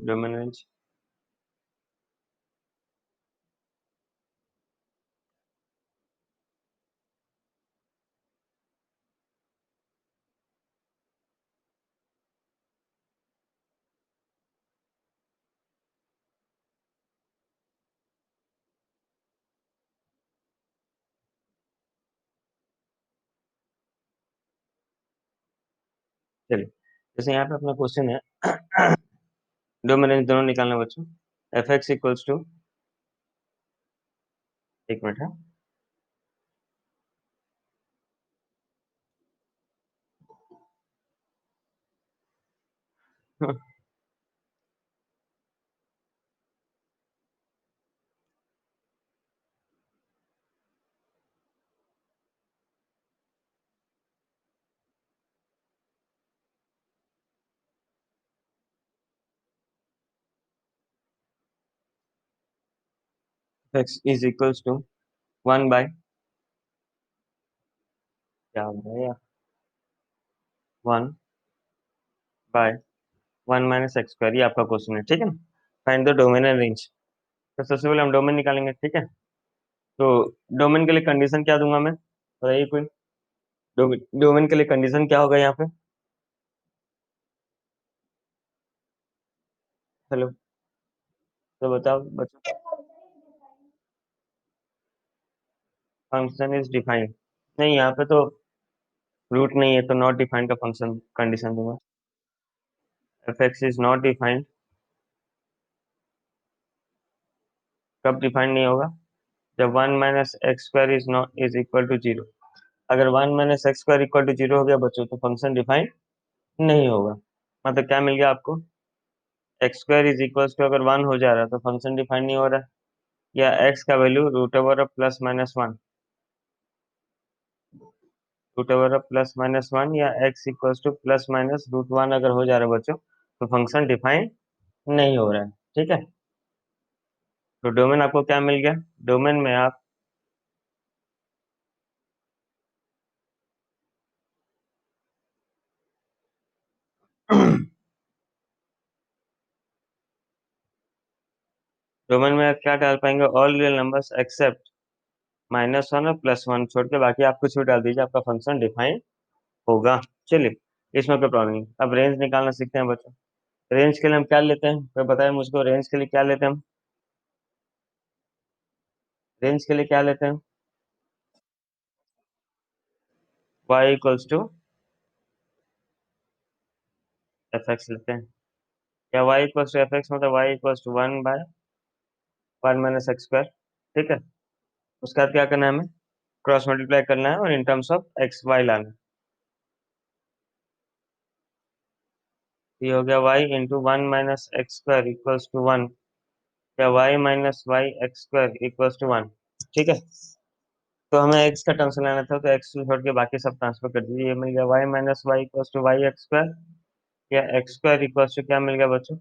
Domain range चलिए, जैसे यहाँ पे अपना क्वेश्चन है डोमेन रेंज दोनों निकालना बच्चों। एफ एक्स इक्वल्स टू, एक मिनट है, X is equals to 1 by, क्या हो रहा है यार, 1 बाय 1 माइनस एक्स स्क्वायर, ये आपका क्वेश्चन है, ठीक है ना। Find the domain and range. तो सबसे पहले हम डोमेन निकालेंगे, ठीक है। तो डोमेन के लिए कंडीशन क्या दूंगा मैं, बताइए कोई। डोमेन के लिए कंडीशन क्या होगा यहाँ पे, हेलो, तो बताओ बच्चों। फंक्शन इज डिफाइंड, नहीं यहाँ पे तो रूट नहीं है, तो नॉट डिफाइंड का फंक्शन कंडीशन दूंगा। F X is not defined, कब डिफाइंड नहीं होगा, जब 1 minus x square is not is equal to 0। अगर 1 minus x square equal to 0 हो गया बच्चों, तो फंक्शन डिफाइंड नहीं होगा। मतलब क्या मिल गया आपको, x square is equal to अगर 1 हो जा रहा है तो फंक्शन डिफाइंड नहीं हो रहा है, या एक्स का value root over of plus minus 1, root over of plus minus 1 या x equal to plus minus root 1 अगर हो जा रहा है बच्चों, तो फंक्शन डिफाइंड नहीं हो रहा है, ठीक है। तो डोमेन आपको क्या मिल गया, डोमेन में आप डोमेन में आप क्या डाल पाएंगे, ऑल रियल नंबर्स एक्सेप्ट -1 और +1 छोड़ के बाकी आप कुछ भी डाल दीजिए, आपका फंक्शन डिफाइन होगा। चलिए, इसमें कोई प्रॉब्लम नहीं। अब रेंज निकालना सीखते हैं बच्चों। रेंज के लिए हम क्या लेते हैं, तो बताएं मुझको, रेंज के लिए क्या लेते हैं हम, रेंज के लिए क्या लेते हैं, y equals to f x लेते हैं, या y equals to f x मतलब y equals to 1 by 1 minus x square, ठीक है। उसके बाद क्या करना है हमें, क्रॉस मल्टीप्लाई करना है और in terms of x y लाना है। ये हो गया y into 1 minus x square equals to 1, या y minus y x square equals to 1, ठीक है। तो हमें x का टर्म्स लेना था, तो x को छोड़ के बाकी सब ट्रांसफर कर दीजिए, ये मिल गया y minus y equals to y x square, या एक्स स्क्वायर इक्वल्स टू क्या मिल गया बच्चों,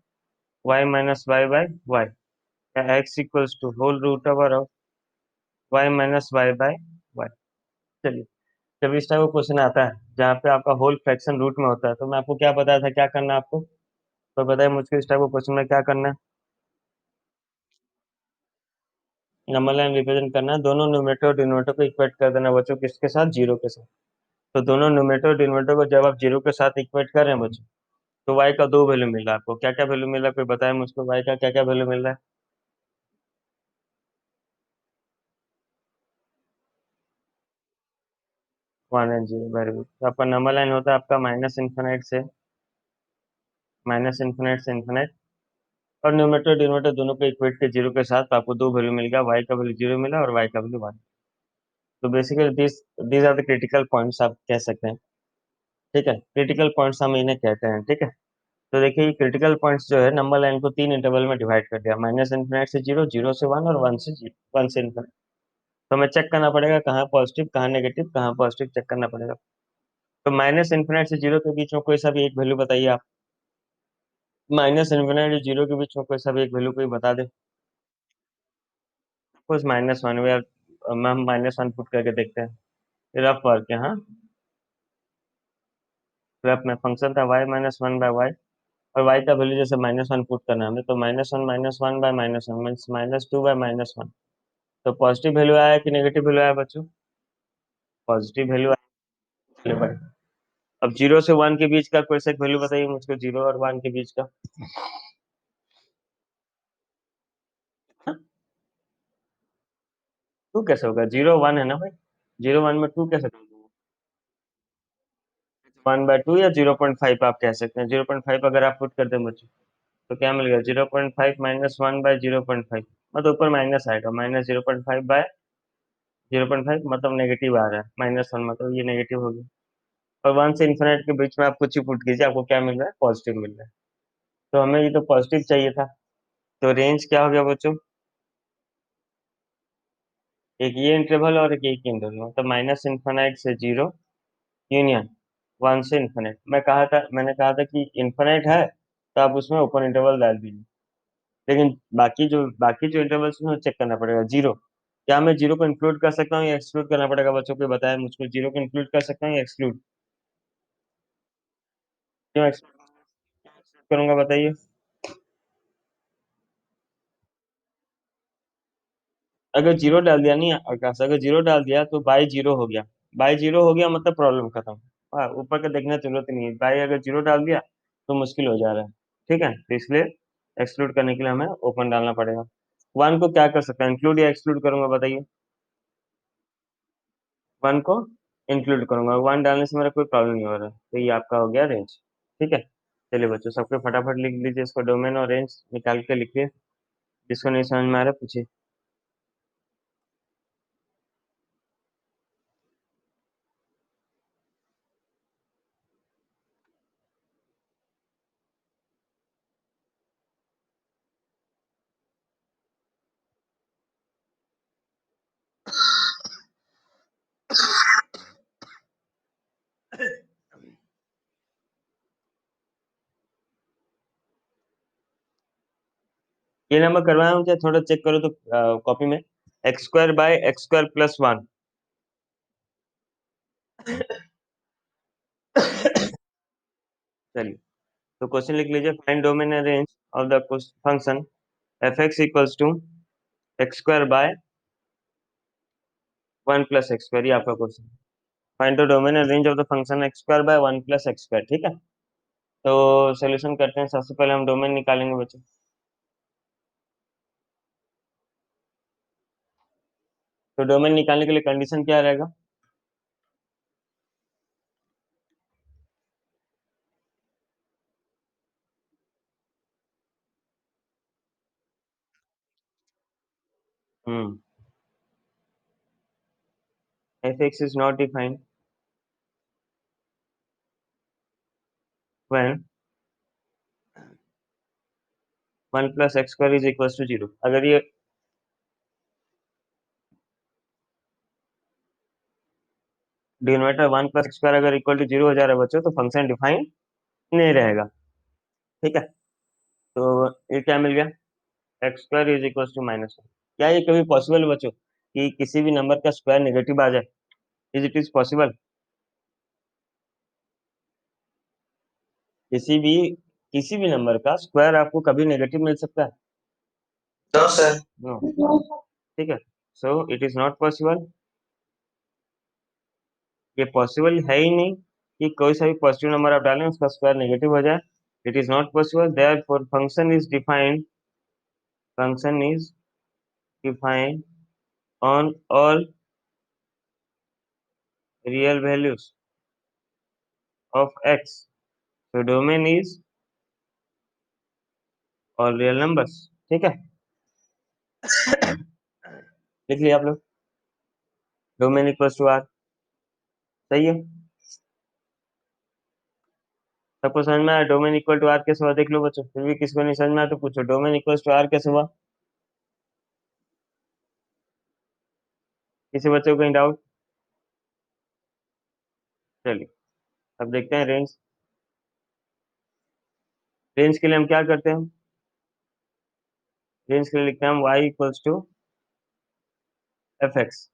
y minus y by y, या x equals to whole root over of y minus y by y. चलिए, जब इस टाइप का क्वेश्चन आता है जहाँ पे आपका होल फ्रैक्शन रूट में होता है, तो मैं आपको क्या बताया था क्या करना है आपको, तो बताइए मुझको इस टाइप का क्वेश्चन में क्या करना है। नंबर लाइन रिप्रेजेंट करना है, दोनों न्यूमरेटर और डिनोमिनेटर को इक्वेट कर देना बच्चों, किसके साथ, जीरो के साथ। तो दोनों न्यूमरेटर और डिनोमिनेटर को जब आप जीरो के साथ इक्वेट कर रहे हैं बच्चों, तो y का दो वैल्यू मिल रहा है आपको, क्या क्या वैल्यू मिल रहा है, कोई बताए मुझको, y का क्या क्या वैल्यू मिल रहा है। 1 एंड 0, वेरी गुड। तो आपका नंबर लाइन होता है आपका माइनस इन्फिनाइट से इन्फिनाइट, और न्यूमरेटर डिनोमिनेटर दोनों को इक्वेट के जीरो के साथ, तो आपको दो वैल्यू मिल गया, y का वैल्यू 0 मिला और y का वैल्यू 1। तो basically this these are the critical points आप कह सकते हैं, ठीक है। क्रिटिकल पॉइंट्स हम इन्हें कहते हैं, ठीक है। तो देखिए, ये क्रिटिकल पॉइंट्स जो है नंबर लाइन को तीन इंटरवल में डिवाइड कर दिया, माइनस इन्फिनाइट से जीरो, जीरो से 1 और 1 से 0, 1 से इन्फिनाइट। तो हमें चेक करना पड़ेगा कहाँ पॉजिटिव कहाँ नेगेटिव कहाँ पॉजिटिव, चेक करना पड़ेगा। तो माइनस इन्फिनाइट से जीरो के बीच में कोई सा भी एक वैल्यू बताइए आप, माइनस इन्फिनाइट और जीरो के बीच में कोई सा भी एक वैल्यू कोई बता दे। सपोज -1, हम -1 पुट करके देखते हैं। रफ वर्क है, हाँ। रफ में फंक्शन था y-1/y, और y का वैल्यू जैसे -1 पुट करना है हमें, तो -1 मीन्स -2/-1। तो पॉजिटिव वैल्यू आया कि नेगेटिव वैल्यू आया बच्चों? पॉजिटिव वैल्यू आया। अब 0 से 1 के बीच का कोई सा वैल्यू बताइए मुझको, 0 और 1 के बीच का। टू कैसे होगा? 0 1 है ना भाई, 0 1 में टू कैसे? 1/2 या 0.5 आप कह सकते हैं। 0.5 अगर आप पुट कर दें बच्चों, तो क्या मिलेगा? 0.5 -1/0.5, मतलब ऊपर माइनस आएगा, -0.5/0.5, मतलब नेगेटिव आ रहा है। -1 मतलब ये नेगेटिव हो गया। और 1 से इन्फिनिट के बीच में आप कुछ ही पुट कीजिए, आपको क्या मिल रहा है? पॉजिटिव मिल रहा है। तो हमें ये तो पॉजिटिव चाहिए था। तो रेंज क्या हो गया बच्चों? एक ये इंटरवल और एक इंटरवल, मतलब -इन्फिनिट से 0 यूनियन 1 से इन्फिनिट। मैंने कहा था कि इन्फिनिट है तो आप उसमें ओपन इंटरवल डाल दीजिए, लेकिन बाकी जो इंटरवल्स में चेक करना पड़ेगा। 0, क्या मैं 0 को इंक्लूड कर सकता हूँ या एक्सक्लूड करना पड़ेगा बच्चों को? बताया मुझको, 0 को इंक्लूड कर सकता हूँ या एक्सक्लूड? क्यों एक्सक्लूड करूंगा बताइए? अगर 0 डाल दिया, नहीं आकाश, अगर 0 डाल दिया तो बाई 0 हो गया। बाई 0 हो गया मतलब प्रॉब्लम खत्म। हाँ, ऊपर का देखने की जरूरत ही नहीं है। बाई अगर 0 डाल दिया तो मुश्किल हो जा रहा है। ठीक है, तो इसलिए एक्सक्लूड करने के लिए हमें ओपन डालना पड़ेगा। 1 को क्या कर सकते हैं, इंक्लूड या एक्सक्लूड करूंगा बताइए? 1 को इंक्लूड करूंगा। 1 डालने से मेरा कोई प्रॉब्लम नहीं हो रहा, तो ये आपका हो गया रेंज। ठीक है, चलिए बच्चों, सबको फटाफट लिख लीजिए इसको, डोमेन और रेंज निकाल के लिखिए। जिसको नहीं समझ में आ रहा पूछिए। ये नंबर करवाया हूँ क्या? थोड़ा चेक करो तो कॉपी में। x² + 1। चलिए, तो क्वेश्चन लिख लीजिए, find domain and range of the function f(x) = x²/(1 + x²। ये आपका question. Find the domain and range of the function x²/(1 + x²। ठीक है, तो सोल्यूशन करते हैं। सबसे पहले हम डोमेन निकालेंगे बच्चों। तो डोमेन निकालने के लिए कंडीशन क्या रहेगा? हम्म f(x) is not defined when 1 + x² = 0। अगर ये डिनोमिनेटर 1 + x² अगर इक्वल टू 0 हो जा रहा है बच्चों, तो फंक्शन डिफाइन नहीं रहेगा। ठीक है, तो ये क्या मिल गया? x² = -1। क्या ये कभी पॉसिबल है बच्चों कि किसी भी नंबर का स्क्वायर नेगेटिव आ जाए? Is it is possible? किसी भी नंबर का स्क्वायर आपको कभी नेगेटिव मिल सकता है? No sir. नो। ठीक है, so it is not possible. ये पॉसिबल है ही नहीं कि कोई सा भी पॉजिटिव नंबर आप डालें उसका स्क्वायर नेगेटिव हो जाए। It is not possible, therefore function is defined on all real values of x। तो domain is all real numbers. ठीक है, लिख लिया आप लोग? Domain equals to R. सही है, सबको समझ में आया? डोमेन इक्वल टू आर कैसे हुआ देख लो बच्चों, फिर भी किसको नहीं समझ में आया तो पूछो, डोमेन इक्वल्स टू आर कैसे हुआ? किसी बच्चे को कहीं डाउट? चलिए, अब देखते हैं रेंज। रेंज के लिए हम क्या करते हैं? रेंज के लिए लिखते हैं हम y = f(x).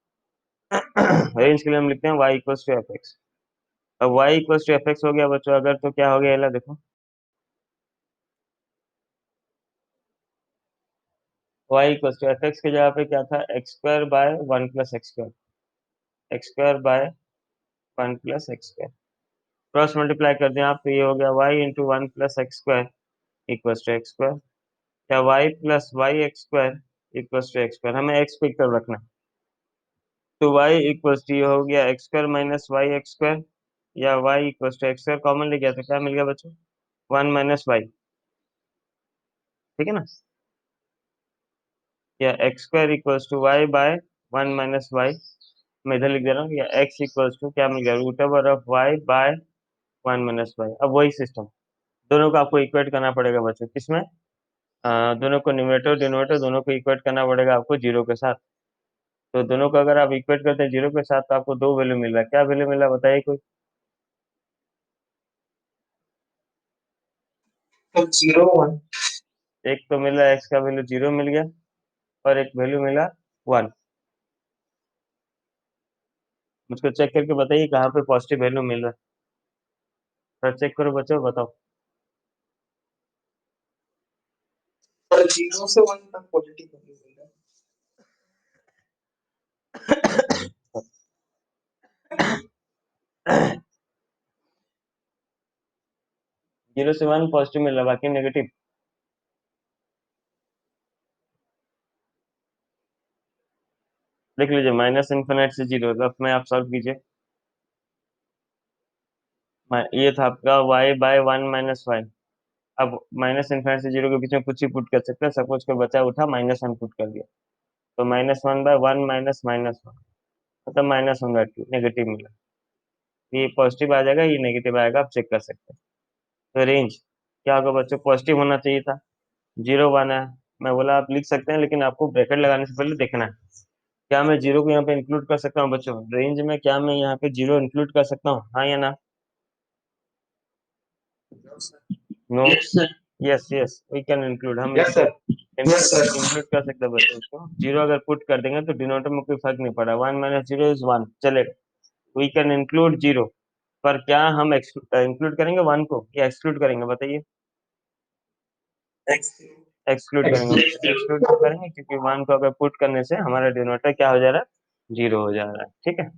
रेंज के लिए हम लिखते हैं y equals to f x. अब y equals to f x हो गया बच्चों, अगर तो क्या हो गया, ये देखो y equals to f x की जगह पे क्या था, x square by one plus x square, x square by one plus x square. Cross multiply कर दें आप तो ये हो गया y into one plus x square equals to x square, या y plus y x square equals to x square. हमें x को इक्वल रखना है, तो y इक्वल्स टू ये हो गया x square minus y x square, या y equals to x square common ले गया तो क्या मिल गया बच्चों, वन माइनस वाई, ठीक है ना, या x square equals to y by one minus y. मैं इधर लिख दे रहा हूँ, या x इक्वल्स टू क्या मिल गया, root over of y by one minus y. अब वही सिस्टम, दोनों को आपको इक्वेट करना पड़ेगा बच्चों, किसमें, दोनों को न्यूमरेटर डिनोमिनेटर दोनों को इक्वेट करना पड़ेगा आपको जीरो के साथ। तो दोनों को अगर आप इक्वेट करते हैं जीरो के साथ तो आपको दो वैल्यू मिल रहा है, क्या वैल्यू मिल रहा है बताइए कोई। तो 0 1। एक तो मिल रहा है एक्स का वैल्यू जीरो मिल गया, और एक वैल्यू मिला वन। मुझको चेक करके बताइए कहाँ पे पॉजिटिव वैल्यू मिल रहा है, चेक करो बच्चों बताओ। और 0 से 1 तक पॉजिटिव वैल्यू मिल रहा है। 0 से 1 पॉजिटिव मिल रहा है, बाकी नेगेटिव। देख लीजिए माइनस इन्फिनिट से जीरो, अब में आप सॉल्व कीजिए। ये था आपका y by one minus y. अब माइनस इन्फिनिट से जीरो के बीच में कुछ ही पुट कर सकते हैं, सपोज को बचा उठा माइनस वन पुट कर दिया, तो minus one by one minus minus one, मतलब minus one by two, negative मिला। ये पॉजिटिव आ जाएगा, ये नेगेटिव आएगा, आप चेक कर सकते हैं। तो रेंज क्या होगा बच्चों, पॉजिटिव होना चाहिए था, जीरो वन है, मैं बोला आप लिख सकते हैं, लेकिन आपको ब्रैकेट लगाने से पहले देखना है क्या मैं जीरो को यहाँ पे इंक्लूड कर सकता हूँ बच्चों, रेंज में क्या मैं यहाँ पे जीरो इंक्लूड कर सकता हूँ, हाँ या ना। No, yes sir. Yes yes we can include, हम yes sir. Yes sir. Include कर सकते हैं बच्चों को। जीरो अगर पुट कर देंगे तो डिनोमिनेटर में कोई फर्क नहीं पड़ा, one minus zero is one, चलेगा, वी कैन इंक्लूड जीरो। पर क्या हम इंक्लूड करेंगे वन को या एक्सक्लूड करेंगे बताइए, एक्सक्लूड करेंगे, एक्सक्लूड क्यों करेंगे, क्योंकि वन को अगर पुट करने से हमारा डिनोमिनेटर क्या हो जा रहा है, जीरो हो जा रहा है, ठीक है।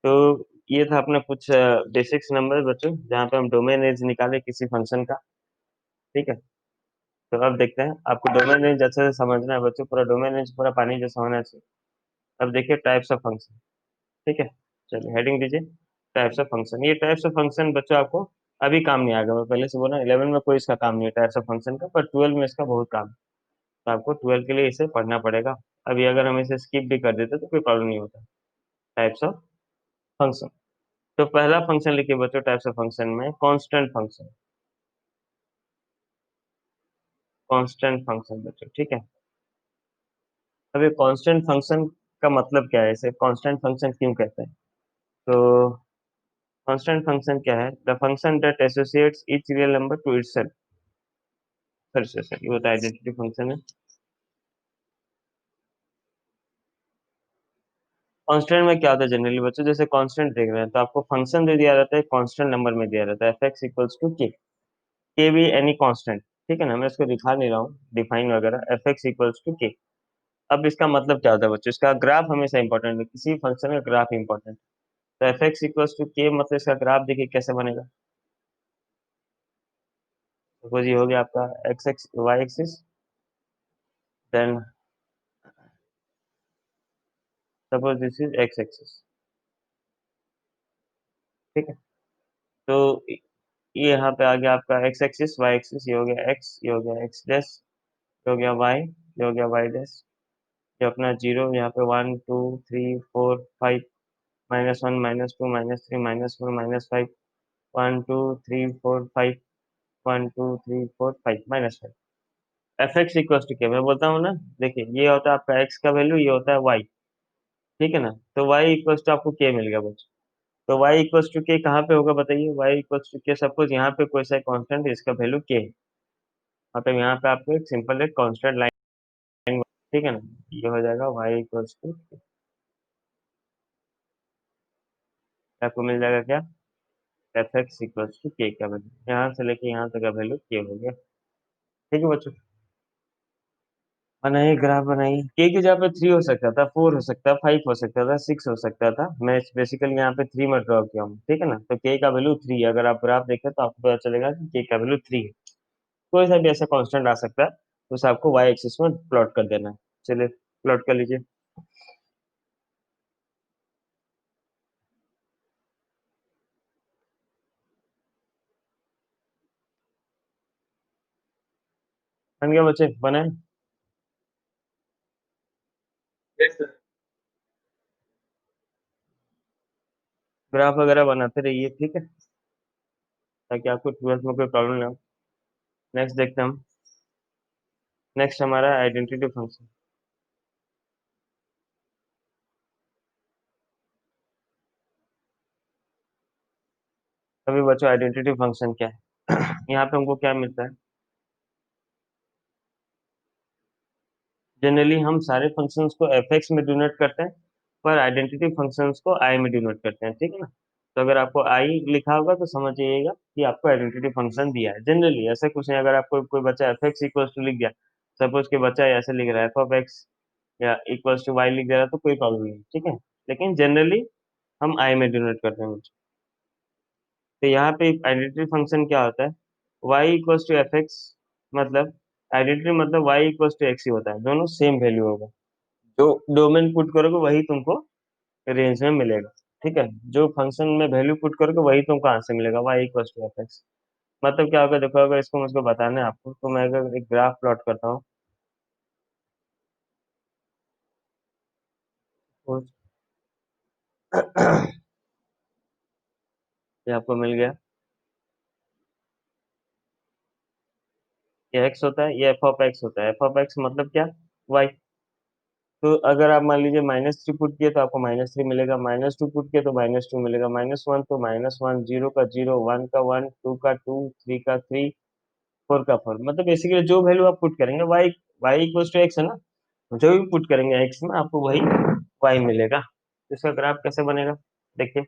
तो ये था अपना कुछ बेसिक्स नंबर बच्चों, जहाँ पे हम डोमेन रेंज निकाले किसी फंक्शन का, ठीक है। तो अब देखते हैं, आपको डोमेन रेंज अच्छे से समझना है बच्चों, पूरा डोमेन रेंज पूरा पानी जैसा होना चाहिए। अब देखिए टाइप्स ऑफ फंक्शन, ठीक है, चलिए हेडिंग दीजिए टाइप्स ऑफ फंक्शन। ये टाइप्स ऑफ फंक्शन बच्चों आपको अभी काम नहीं आएगा, मैं पहले से बोला 11 में कोई इसका काम नहीं है टाइप्स ऑफ फंक्शन का, पर 12 में इसका बहुत काम है, तो आपको 12 के लिए इसे पढ़ना पड़ेगा। अभी अगर हम इसे स्किप भी कर देते तो कोई प्रॉब्लम नहीं होता। टाइप्स ऑफ फंक्शन, तो पहला फंक्शन लिखिए बच्चों टाइप्स ऑफ फंक्शन में, कांस्टेंट फंक्शन, कांस्टेंट फंक्शन बच्चों, ठीक है। अब ये कांस्टेंट फंक्शन का मतलब क्या है, इसे कांस्टेंट फंक्शन क्यों कहते हैं, तो कांस्टेंट फंक्शन क्या है, the function that associates each real number two itself. Sir sir ये तो आइडेंटिटी फंक्शन है। कांस्टेंट में क्या होता है जनरली बच्चों, जैसे कांस्टेंट देख रहे हैं तो आपको फंक्शन दे दिया रहता है, कांस्टेंट नंबर में दिया रहता है, एफ एक्स इक्वल्स टू के भी एनी कांस्टेंट, ठीक है ना, मैं इसको दिखा नहीं रहा हूँ डिफाइन वगैरह, एफ एक्स इक्वल्स टू के। अब इसका मतलब क्या होता है बच्चों, इसका ग्राफ हमेशा इंपॉर्टेंट है, किसी फंक्शन का ग्राफ इंपॉर्टेंट। तो एफ एक्स इक्वल्स टू के मतलब इसका ग्राफ देखिए कैसे बनेगा। सपोज ये हो गया आपका x x y axis, then suppose this is x axis, ठीक है। तो ये यहाँ पे आ गया आपका एक्स एक्सिस वाई एक्सिस, ये हो गया एक्स, ये हो गया एक्स डैश, ये हो गया वाई, ये हो गया वाई डैश, ये अपना जीरो, यहाँ पे one two three four five, minus one minus two minus three minus four minus five, one two three four five, one two three four five, minus five. F x equal to क्या मैं बोलता हूँ ना, देखिए ये होता है आपका एक्स का वैल्यू, ये होता है वाई, ठीक है ना, तो वाई इक्वल टू आपको के मिल गया बच्चों। तो y इक्वल्स टू के कहाँ पे होगा बताइए, y इक्वल्स टू के सपोज यहाँ पे कोई सा कांस्टेंट है, इसका वैल्यू के है, मतलब यहाँ पे आपको एक सिंपल एक कांस्टेंट लाइन, ठीक है ना, ये हो जाएगा y इक्वल्स टू, आपको मिल जाएगा क्या, एफ एक्स इक्वल टू के का वैल्यू, यहाँ से लेके यहाँ तक का वैल्यू के हो गया। ठीक है बच्चों, बनाइए ग्राफ बनाइए। के की जगह पे 3 हो सकता था, 4 हो सकता था, 5 हो सकता था, 6 हो सकता था। मैं बेसिकली यहाँ पे 3 में ड्रॉ किया हूँ, ठीक है ना। तो के का वैल्यू 3 है। अगर आप ग्राफ देखें तो आपको पता चलेगा कि के का वैल्यू 3 है। कोई सा भी ऐसा कांस्टेंट आ सकता है, तो उसे आपको वाई एक्सिस में प्लॉट कर देना है। चलिए प्लॉट कर लीजिए। बन गया बच्चे, बनाए। Yes, sir. ग्राफ वगैरह बनाते रहिए, ठीक है, ताकि आपको ट्वेल्थ में कोई प्रॉब्लम ना हो। नेक्स्ट देखते हैं हम। नेक्स्ट हमारा आइडेंटिटी फंक्शन। अभी बच्चों आइडेंटिटी फंक्शन क्या है? यहाँ पे हमको क्या मिलता है, जनरली हम सारे फंक्शंस को एफ एक्स में डिनोट करते हैं, पर आइडेंटिटी फंक्शंस को आई में डिनोट करते हैं, ठीक है ना। तो अगर आपको आई लिखा होगा तो समझ जाइएगा कि आपको आइडेंटिटी फंक्शन दिया है। जनरली ऐसा कुछ नहीं, अगर आपको कोई बच्चा एफ एक्स इक्वल्स टू लिख दिया, सपोज कि बच्चा ऐसे लिख रहा है एफ ऑफ एक्स या इक्वल्स टू वाई लिख दे रहा है, तो कोई प्रॉब्लम नहीं, ठीक है। लेकिन जनरली हम आई में डिनोट करते हैं। तो यहाँ पे आइडेंटिटी फंक्शन क्या होता है, y equals to f x, मतलब आइडेंटिटी मतलब वाई इक्वल्स टू एक्स ही होता है, दोनों सेम वैल्यू होगा। जो डोमेन पुट करोगे वही तुमको रेंज में मिलेगा, ठीक है। जो फंक्शन में वैल्यू पुट करोगे वही तुमको आंसर मिलेगा, y equals to f x. मतलब क्या होगा, देखो अगर इसको मुझको बताना है आपको, तो मैं अगर एक ग्राफ प्लॉट करता हूँ, तो ये आपको मिल गया, ये एक्स होता है, ये एफ ऑफ एक्स होता है। एफ ऑफ एक्स मतलब क्या, वाई। तो अगर आप मान लीजिए -3 पुट किए तो आपको -3 मिलेगा, -2 पुट किए तो -2 मिलेगा, -1 तो -1, 0 का 0, 1 का 1, 2 का 2, 3 का 3, 4 का 4। मतलब बेसिकली जो वैल्यू आप पुट करेंगे, y y equals to x है ना, जो भी पुट करेंगे एक्स में आपको वही वाई मिलेगा। तो इसका ग्राफ कैसे बनेगा, देखिए।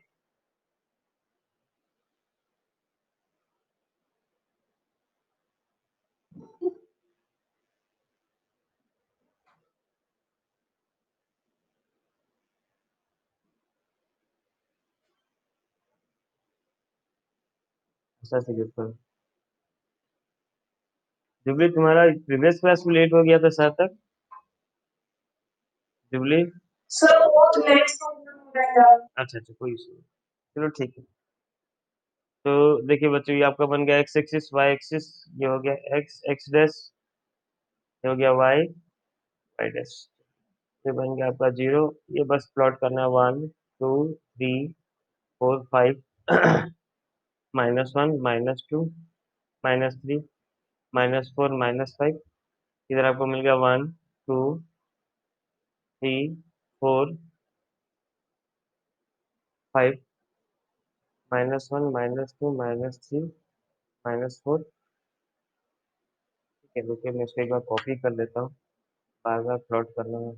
ऐसा से देखो, जुबली तुम्हारा प्रीवियस क्लास में लेट हो गया था सर तक, जुबली। Sir, what next हो जाएगा? अच्छा अच्छा, कोई इशू नहीं, चलो ठीक है। तो देखिए बच्चों, ये आपका बन गया एक्स एक्सिस, वाई एक्सिस, ये हो गया एक्स एक्स डैश, ये हो गया वाई वाई डैश। ये बन गया आपका 0। ये बस प्लॉट करना है 1 2 3 4 5, -1 -2 -3 -4 -5। इधर आपको मिल गया 1 2 3 4 5, -1 -2 -3 -4। ठीक है, रुकिए मैं इसको एक बार कॉपी कर लेता हूँ, बार बार प्लॉट करना है।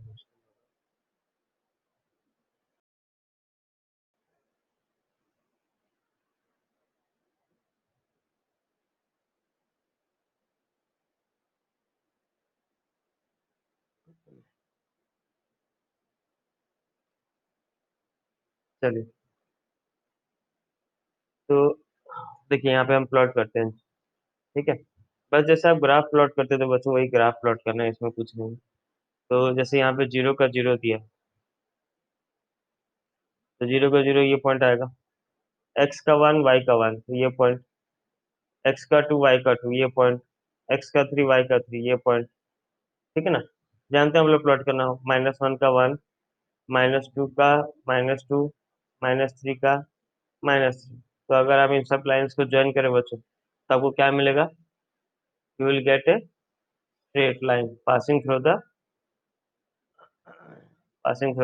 चलिए, तो देखिए यहाँ पे हम प्लॉट करते हैं, ठीक है। बस जैसे आप ग्राफ प्लॉट करते थे बच्चों, वही ग्राफ प्लॉट करना है, इसमें कुछ नहीं। तो जैसे यहाँ पे 0 का 0 दिया, तो 0 का 0 ये पॉइंट आएगा, एक्स का 1 वाई का 1 तो ये पॉइंट, एक्स का 2 वाई का 2 ये पॉइंट, एक्स का 3 वाई का 3 ये पॉइंट, ठीक है ना। जानते हैं हम लोग प्लॉट करना, -1 का 1, -2 का -2, -3 का -3। तो अगर आप इन सब लाइंस को ज्वाइन करें बच्चों, तो आपको क्या मिलेगा, you will get a straight line passing through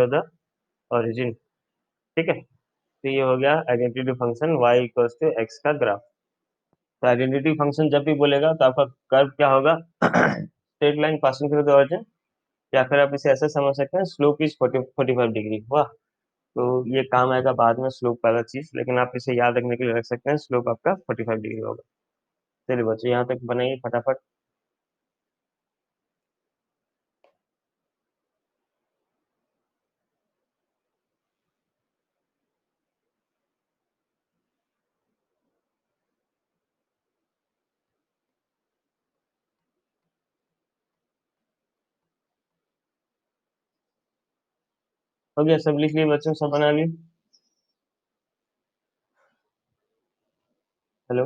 the origin, ठीक है। तो ये हो गया identity function y equals to x का ग्राफ। तो आइडेंटिटी फंक्शन जब भी बोलेगा तो आपका कर्व क्या होगा, straight line passing through the origin, या फिर आप इसे ऐसे समझ सकते हैं, स्लोप इज 45 डिग्री। वाह, तो ये काम आएगा बाद में स्लोप वाला चीज, लेकिन आप इसे याद रखने के लिए रख सकते हैं, स्लोप आपका 45 डिग्री होगा। चलिए बच्चों यहाँ तक बनाइए फटाफट। हो गया, सब लिख लिए बच्चों, सब बना लिए? हेलो।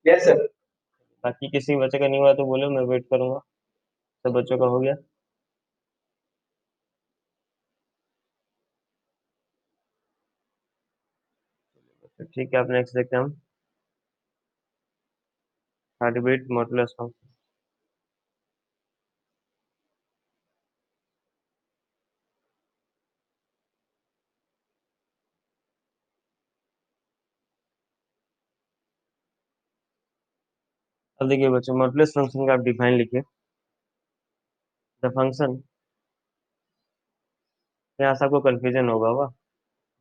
Yes sir. बाकी किसी बच्चे का नहीं हुआ तो बोलो, मैं वेट करूंगा। सब बच्चों का हो गया? तो ठीक है, आप नेक्स्ट देखते हैं हम। Heart beat modulus function. अब देखिए बच्चों, मॉडुलस फंक्शन का आप डिफाइन लिखिए। द फंक्शन, यहाँ से आपको कंफ्यूजन होगा।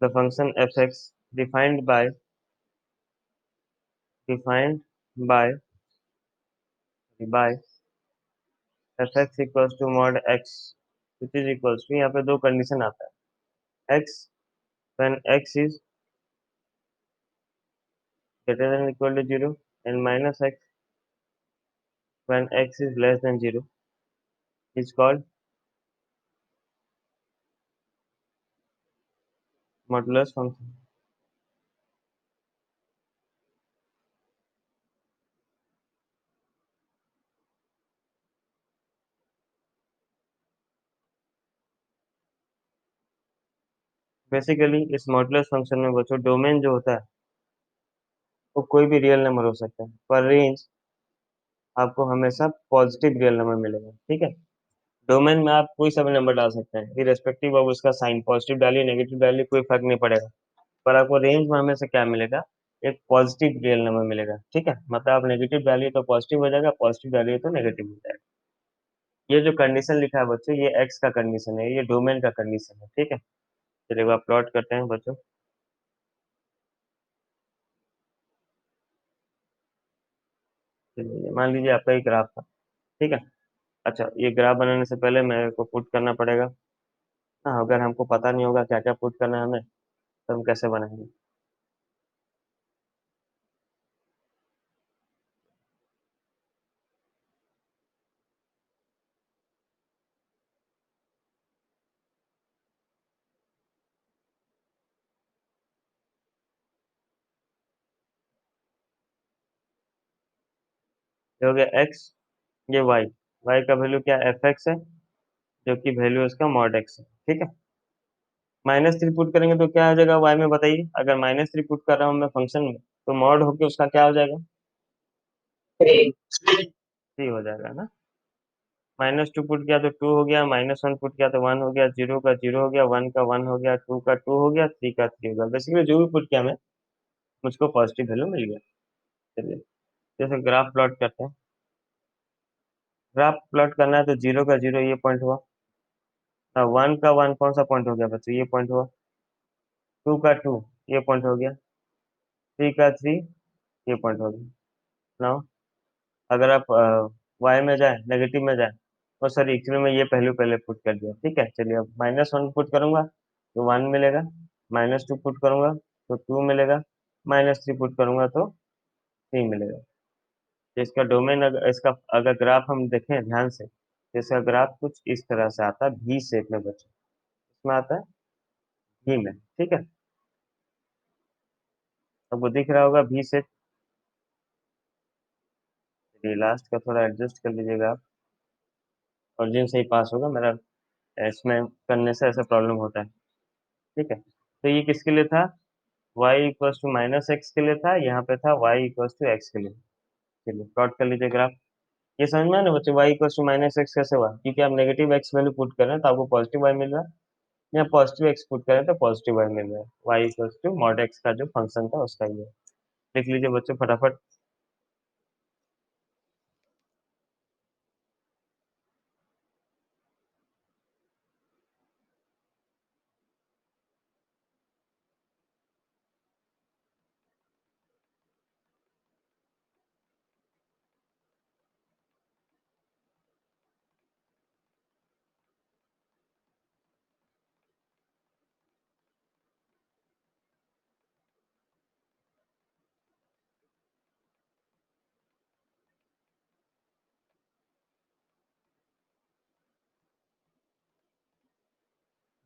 The function f x defined by defined by by f x equals to mod x which is equals to, यहाँ पे दो कंडीशन आता है। X when x is greater than equal to 0 and minus x when x is less than 0 is called modulus function. Basically इस modulus function में बच्चों domain जो होता है वो कोई भी रियल नंबर हो सकता है, पर रेंज आपको हमेशा पॉजिटिव रियल नंबर मिलेगा। ठीक है, डोमेन में आप कोई सा भी नंबर डाल सकते हैं, इरेस्पेक्टिव ऑफ उसका साइन, पॉजिटिव डालिए नेगेटिव डालिए, कोई फर्क नहीं पड़ेगा। पर आपको रेंज में हमेशा क्या मिलेगा? एक पॉजिटिव रियल नंबर मिलेगा। ठीक है, मतलब आप नेगेटिव डालिए तो पॉजिटिव हो जाएगा, पॉजिटिव डालिए तो नेगेटिव हो जाएगा। ये जो कंडीशन लिखा है बच्चों, ये एक्स का कंडीशन है, ये डोमेन का कंडीशन है। ठीक है, चलिए आप प्लॉट करते हैं बच्चों। चलिए मान लीजिए आपका एक ग्राफ था। ठीक है, अच्छा ये ग्राफ बनाने से पहले मेरे को पुट करना पड़ेगा। हाँ, अगर हमको पता नहीं होगा क्या क्या पुट करना है हमें, तो हम कैसे बनाएंगे? ये हो गया एक्स, ये वाई। वाई का वैल्यू क्या? एफ एक्स है, जो कि वैल्यू इसका मॉड एक्स है। ठीक है, -3 पुट करेंगे तो क्या आ जाएगा वाई में, बताइए? अगर -3 पुट कर रहा हूँ मैं फंक्शन में, तो मॉड होके उसका क्या हो जाएगा? 3 हो जाएगा ना। -2 पुट किया तो 2 हो गया, -1 पुट किया तो 1 हो गया, 0 का 0 हो गया, 1 का 1 हो गया, 2 का 2 हो गया, 3 का 3 हो गया। बेसिकली जो भी पुट किया मैं, मुझको पॉजिटिव वैल्यू मिल गया। चलिए जैसे ग्राफ प्लॉट करते हैं। ग्राफ प्लॉट करना है तो 0 का 0 ये पॉइंट हुआ, 1 का 1 कौन सा पॉइंट हो गया बच्चों? ये पॉइंट हुआ। 2 का 2 ये पॉइंट हो गया, 3 का 3 ये पॉइंट हो गया। नाउ अगर आप वाई में जाए, नेगेटिव में जाए, और सॉरी एक्चुअली मैं ये पहलू पहले पुट कर दिया। ठीक है, चलिए अब -1 पुट करूंगा तो 1 मिलेगा, -2 पुट करूंगा तो 2 मिलेगा, -3 पुट करूंगा तो 3 मिलेगा। तो इसका डोमेन, अगर इसका अगर ग्राफ हम देखें ध्यान से, तो इसका ग्राफ कुछ इस तरह से आता है, भी शेप में बच्चों। इसमें आता है भी में। ठीक है, आपको दिख रहा होगा भी शेप। चलिए लास्ट का थोड़ा एडजस्ट कर लीजिएगा आप, ओरिजिन से ही पास होगा मेरा, इसमें करने से ऐसा प्रॉब्लम होता है। ठीक है, तो ये किसके लिए था? y इक्वल्स टू -x के लिए था, यहाँ पे था y इक्वल्स टू x के लिए। चलिए प्लॉट कर लीजिए ग्राफ। ये समझ में आया ना बच्चे, y इक्वल्स टू -x कैसे हुआ? क्योंकि आप नेगेटिव x वैल्यू पुट कर रहे हैं तो आपको पॉजिटिव y मिल रहा है, या पॉजिटिव x पुट कर रहे हैं तो पॉजिटिव y मिल रहा है। y equals to mod x का जो फंक्शन था उसका ये। लिख लीजिए बच्चों फटाफट।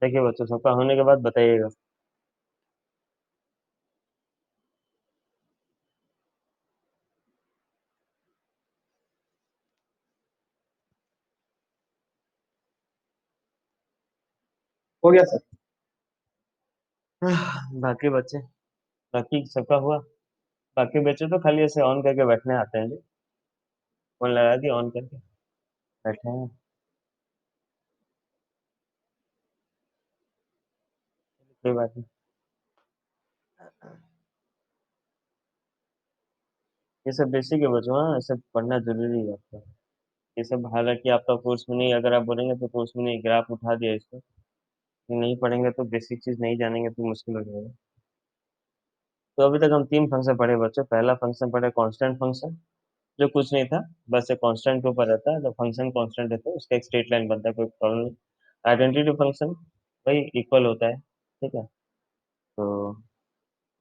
देखिए बच्चों, सबका होने के बाद बताइएगा। हो गया सर। बाकी बच्चे, बाकी सबका हुआ। बाकी बच्चे तो खाली ऐसे ऑन करके बैठने आते हैं जी। फोन लगा दिया, ऑन करके बैठे हैं। कोई बात नहीं। ये सब बेसिक है बच्चों, हाँ, ये सब पढ़ना जरूरी है आपका। ये सब हालांकि आपका कोर्स में नहीं, अगर आप बोलेंगे तो कोर्स में नहीं, ग्राफ उठा दिया इसको। ये नहीं पढ़ेंगे तो बेसिक चीज नहीं जानेंगे तो मुश्किल हो जाएगा। तो अभी तक हम तीन फंक्शन पढ़े बच्चों। पहला फंक्शन पढ़े कांस्टेंट फंक्शन, जो कुछ नहीं था, बस एक कांस्टेंट के ऊपर रहता है। जब फंक्शन कांस्टेंट है तो उसका एक स्ट्रेट लाइन बनता है, कोई प्रॉब्लम नहीं। आइडेंटिटी फंक्शन भाई इक्वल होता है, ठीक है। तो